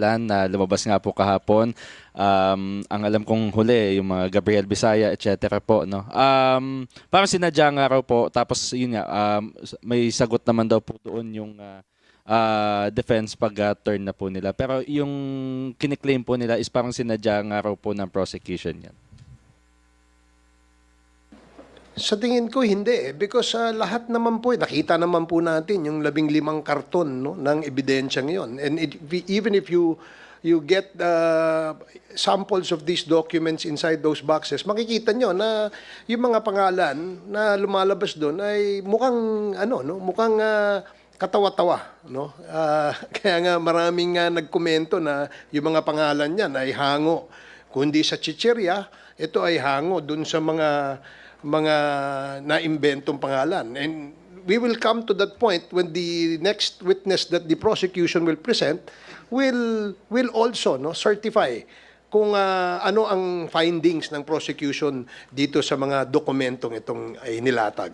plan na lumabas nga po kahapon. Ang alam kong huli, yung mga Gabriel Bisaya, etc. po, no? Parang sinadya nga raw po, tapos yun nga, may sagot naman daw po doon yung defense pag-turn na po nila. Pero yung kiniklaim po nila is parang sinadya nga raw po ng prosecution yan. Sa tingin ko hindi because lahat naman po nakita naman po natin yung 15 karton no ng ebidensyang yon. And even if you get samples of these documents inside those boxes, makikita nyo na yung mga pangalan na lumalabas doon ay mukhang mukhang katawa-tawa, no? Kaya nga maraming nagkomento na yung mga pangalan niyan ay hango kundi sa chichirya, ito ay hango dun sa mga naimbentong pangalan. And we will come to that point when the next witness that the prosecution will present will also certify kung ano ang findings ng prosecution dito sa mga dokumentong itong ay nilatag.